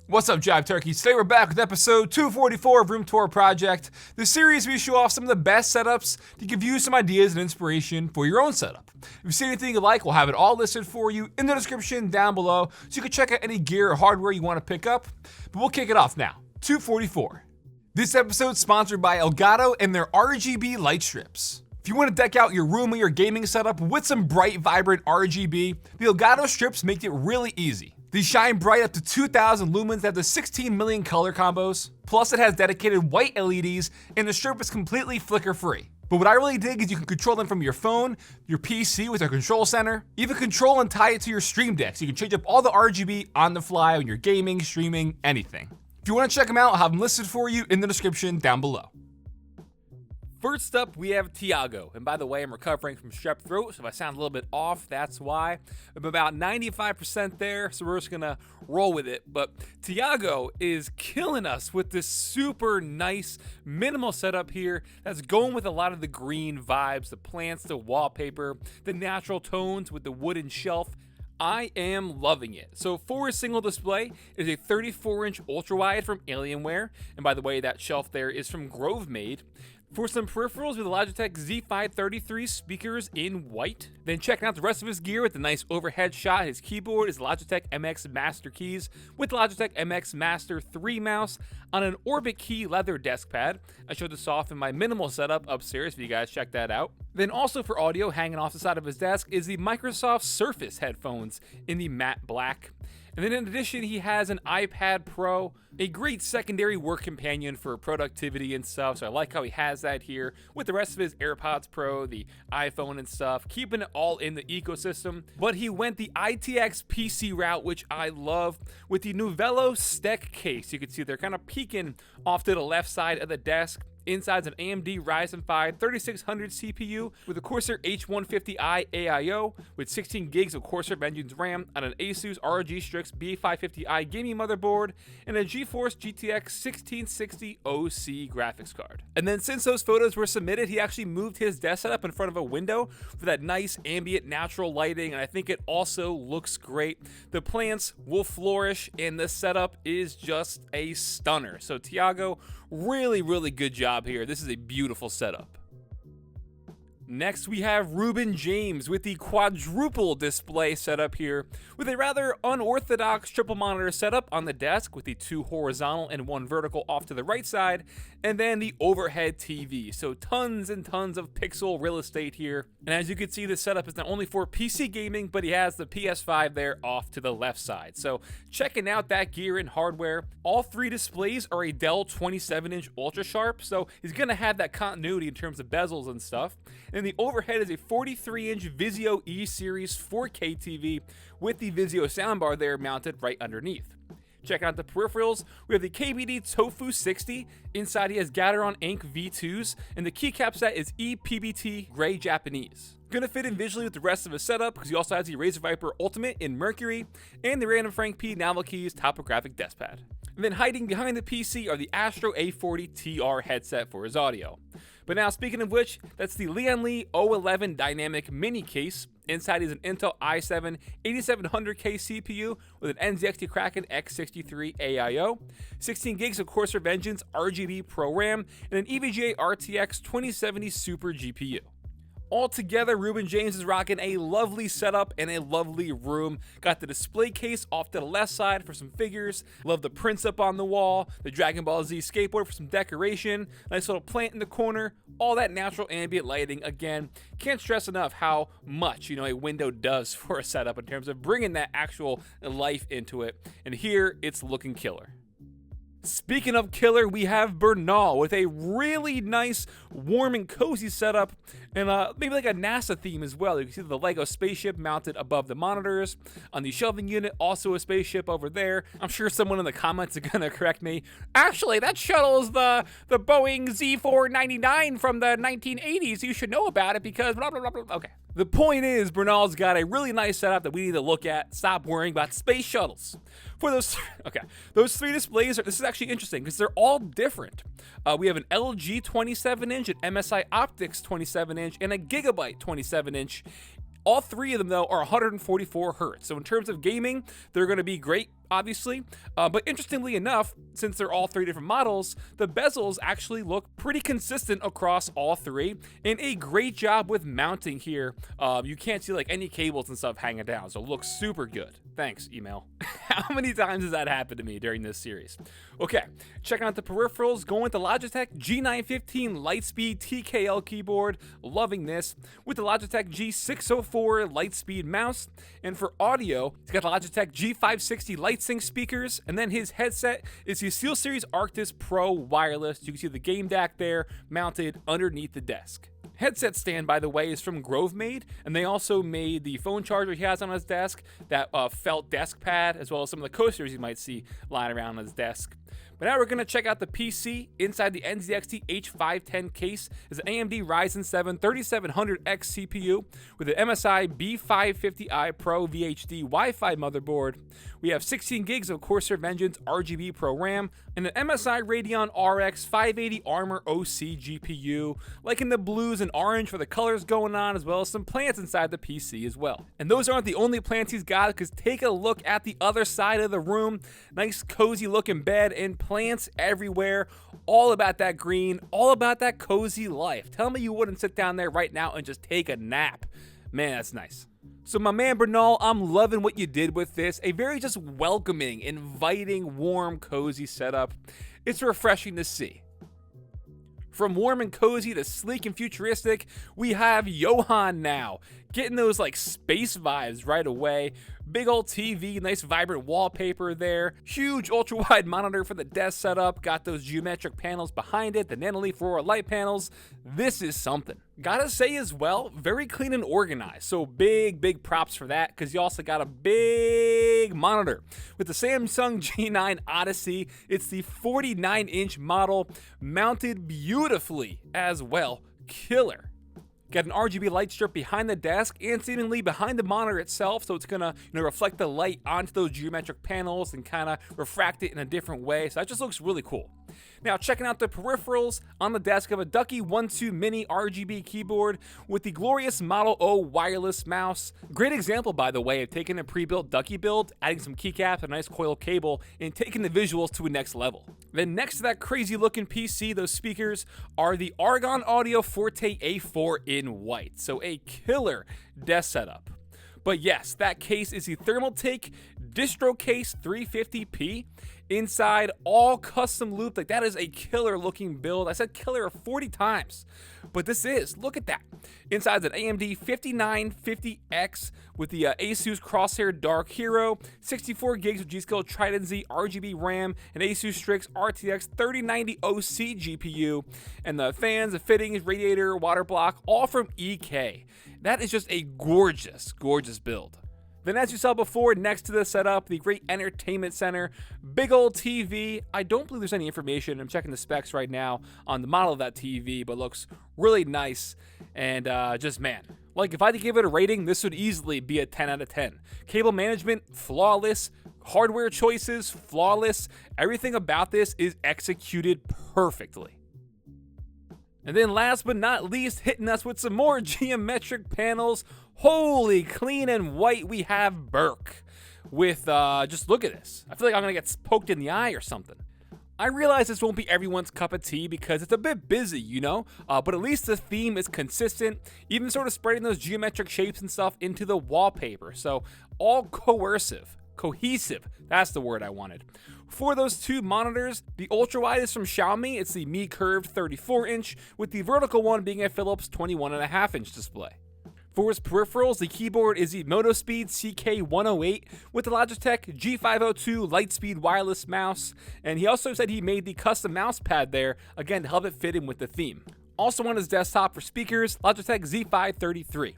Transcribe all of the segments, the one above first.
What's up, Jive Turkeys? Today we're back with episode 244 of Room Tour Project, the series we show off some of the best setups to give you some ideas and inspiration for your own setup. If you see anything you like, we'll have it all listed for you in the description down below, so you can check out any gear or hardware you want to pick up. But we'll kick it off now. 244. This episode is sponsored by Elgato and their RGB light strips. If you want to deck out your room or your gaming setup with some bright, vibrant RGB, the Elgato strips make it really easy. These shine bright up to 2,000 lumens that have the 16 million color combos. Plus it has dedicated white LEDs and the strip is completely flicker free. But what I really dig is you can control them from your phone, your PC with a control center, even control and tie it to your Stream Deck so you can change up all the RGB on the fly when you're gaming, streaming, anything. If you want to check them out, I'll have them listed for you in the description down below. First up, we have Tiago. And by the way, I'm recovering from strep throat, so if I sound a little bit off, that's why. I'm about 95% there, so we're just gonna roll with it. But Tiago is killing us with this super nice minimal setup here that's going with a lot of the green vibes, the plants, the wallpaper, the natural tones with the wooden shelf. I am loving it. So for a single display, it is a 34-inch ultra-wide from Alienware. And by the way, that shelf there is from Grove Made. For some peripherals, with the Logitech Z533 speakers in white. Then checking out the rest of his gear with a nice overhead shot. His keyboard is Logitech MX Master keys with Logitech MX Master 3 mouse on an Orbit Key leather desk pad. I showed this off in my minimal setup upstairs if you guys check that out. Then also for audio, hanging off the side of his desk is the Microsoft Surface headphones in the matte black. And then in addition, he has an iPad Pro, a great secondary work companion for productivity and stuff. So I like how he has that here with the rest of his AirPods Pro, the iPhone and stuff, keeping it all in the ecosystem. But he went the ITX PC route, which I love, with the Nuvello Steck case. You can see they're kind of peeking off to the left side of the desk. Inside's an AMD Ryzen 5 3600 CPU with a Corsair H150i AIO with 16 gigs of Corsair Vengeance RAM on an Asus ROG Strix B550i gaming motherboard and a GeForce GTX 1660 OC graphics card. And then since those photos were submitted, he actually moved his desk setup in front of a window for that nice ambient natural lighting, and I think it also looks great. The plants will flourish and the setup is just a stunner. So Tiago, really good job here. This is a beautiful setup. Next, we have RubennJames with the quadruple display setup here with a rather unorthodox triple monitor setup on the desk with the 2 horizontal and 1 vertical off to the right side, and then the overhead TV. So tons and tons of pixel real estate here. And as you can see, the setup is not only for PC gaming, but he has the PS5 there off to the left side. So checking out that gear and hardware. All 3 displays are a Dell 27-inch Ultra Sharp, so he's gonna have that continuity in terms of bezels and stuff. And the overhead is a 43-inch Vizio E-Series 4K TV with the Vizio soundbar there mounted right underneath. Check out the peripherals. We have the KBD Tofu 60. Inside he has Gateron Ink V2s, and the keycap set is EPBT Gray Japanese. Gonna fit in visually with the rest of his setup because he also has the Razer Viper Ultimate in Mercury and the randomfrankp Novel Keys topographic desk pad. And then hiding behind the PC are the Astro A40 TR headset for his audio. But now, speaking of which, that's the Lian Li O11 Dynamic Mini Case. Inside is an Intel i7 8700K CPU with an NZXT Kraken X63 AIO, 16 gigs of Corsair Vengeance RGB Pro RAM, and an EVGA RTX 2070 Super GPU. Altogether, RubennJames is rocking a lovely setup and a lovely room. Got the display case off to the left side for some figures. Love the prints up on the wall. The Dragon Ball Z skateboard for some decoration. Nice little plant in the corner. All that natural ambient lighting. Again, can't stress enough how much, a window does for a setup in terms of bringing that actual life into it. And here, it's looking killer. Speaking of killer, we have Bernal with a really nice, warm and cozy setup, and maybe like a NASA theme as well. You can see the Lego spaceship mounted above the monitors. On the shelving unit, also a spaceship over there. I'm sure someone in the comments is gonna correct me. Actually, that shuttle is the Boeing Z499 from the 1980s. You should know about it because blah, blah, blah, blah. Okay. The point is, Bernal's got a really nice setup that we need to look at. Stop worrying about space shuttles. For those, those 3 displays, this is actually interesting because they're all different. We have an LG 27-inch, an MSI Optics 27-inch, and a Gigabyte 27-inch. All 3 of them, though, are 144 Hz. So in terms of gaming, they're going to be great obviously. But interestingly enough, since they're all 3 different models, the bezels actually look pretty consistent across all 3, and a great job with mounting here. You can't see like any cables and stuff hanging down, so it looks super good. Thanks, email. How many times has that happened to me during this series? Okay, checking out the peripherals, going with the Logitech G915 Lightspeed TKL keyboard, loving this, with the Logitech G604 Lightspeed mouse, and for audio, he's got the Logitech G560 LightSync speakers, and then his headset is the SteelSeries Arctis Pro wireless. You can see the game DAC there mounted underneath the desk. Headset stand, by the way, is from GroveMade, and they also made the phone charger he has on his desk, that felt desk pad, as well as some of the coasters you might see lying around on his desk. But now we're going to check out the PC. Inside the NZXT H510 case is an AMD Ryzen 7 3700X CPU with an MSI B550i Pro VHD Wi-Fi motherboard. We have 16 gigs of Corsair Vengeance RGB Pro RAM and an MSI Radeon RX 580 Armor OC GPU, like in the blues and orange for the colors going on, as well as some plants inside the PC as well. And those aren't the only plants he's got, because take a look at the other side of the room. Nice cozy looking bed and plants everywhere, all about that green, all about that cozy life. Tell me you wouldn't sit down there right now and just take a nap. Man, that's nice. So my man Bernal, I'm loving what you did with this. A very just welcoming, inviting, warm, cozy setup. It's refreshing to see. From warm and cozy to sleek and futuristic, we have Johan now. Getting those like space vibes right away. Big old TV, nice vibrant wallpaper there. Huge ultra wide monitor for the desk setup. Got those geometric panels behind it, the Nanoleaf Aurora light panels. This is something. Gotta say as well, very clean and organized. So big props for that, because you also got a big monitor with the Samsung G9 Odyssey. It's the 49-inch model, mounted beautifully as well. Killer. Got an RGB light strip behind the desk and seemingly behind the monitor itself, so it's gonna reflect the light onto those geometric panels and kind of refract it in a different way. So that just looks really cool. Now, checking out the peripherals, on the desk of a Ducky 1.2 Mini RGB keyboard with the glorious Model O wireless mouse. Great example, by the way, of taking a pre-built Ducky build, adding some keycaps, a nice coil cable, and taking the visuals to a next level. Then next to that crazy looking PC, those speakers are the Argon Audio Forte A4 in white. So a killer desk setup. But yes, that case is the Thermaltake Distro Case 350p. Inside, all custom looped. Like, that is a killer looking build. I said killer 40 times, but this is, look at that. Inside's an AMD 5950X with the Asus Crosshair Dark Hero, 64 gigs of G-Skill Trident Z RGB RAM, and Asus Strix RTX 3090 OC GPU, and the fans, the fittings, radiator, water block, all from EK. That is just a gorgeous build. Then, as you saw before, next to the setup, the great entertainment center, big old TV. I don't believe there's any information. I'm checking the specs right now on the model of that TV, but looks really nice. And just, man, like if I had to give it a rating, this would easily be a 10 out of 10. Cable management, flawless. Hardware choices, flawless. Everything about this is executed perfectly. And then last but not least, hitting us with some more geometric panels. Holy clean and white, we have Berk. With, just look at this. I feel like I'm gonna get poked in the eye or something. I realize this won't be everyone's cup of tea because it's a bit busy, but at least the theme is consistent, even sort of spreading those geometric shapes and stuff into the wallpaper. So all cohesive, that's the word I wanted. For those two monitors, the ultra-wide is from Xiaomi. It's the Mi Curved 34-inch, with the vertical one being a Philips 21.5-inch display. For his peripherals, the keyboard is the Motospeed CK108 with the Logitech G502 Lightspeed wireless mouse, and he also said he made the custom mouse pad there, again to help it fit in with the theme. Also on his desktop for speakers, Logitech Z533.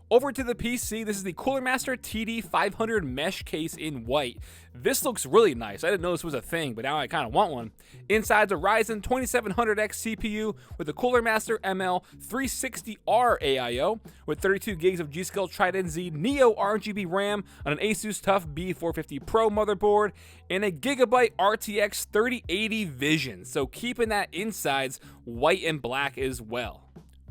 Over to the PC, this is the Cooler Master TD500 mesh case in white. This looks really nice. I didn't know this was a thing, but now I kind of want one. Inside's a Ryzen 2700X CPU with the Cooler Master ML360R AIO with 32 gigs of G-Skill Trident Z Neo RGB RAM on an Asus TUF B450 Pro motherboard and a Gigabyte RTX 3080 Vision. So keeping that insides white and black as well.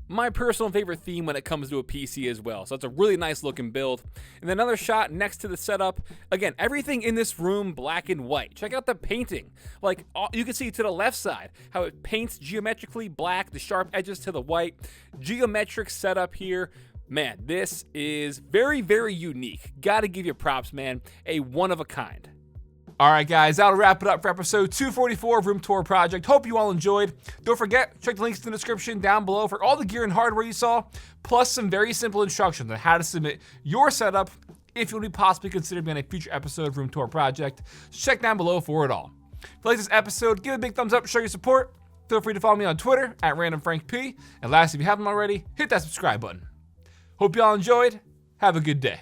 My personal favorite theme when it comes to a PC as well. So it's a really nice looking build. And then another shot next to the setup. Again, everything in this room black and white. Check out the painting. Like you can see to the left side how it paints geometrically black, the sharp edges to the white. Geometric setup here. Man, this is very, very unique. Gotta give you props, man. A one of a kind. All right, guys, that'll wrap it up for episode 244 of Room Tour Project. Hope you all enjoyed. Don't forget, check the links in the description down below for all the gear and hardware you saw, plus some very simple instructions on how to submit your setup if you would be possibly considered being a future episode of Room Tour Project. So check down below for it all. If you like this episode, give it a big thumbs up to show your support. Feel free to follow me on Twitter at randomfrankp. And lastly, if you haven't already, hit that subscribe button. Hope you all enjoyed. Have a good day.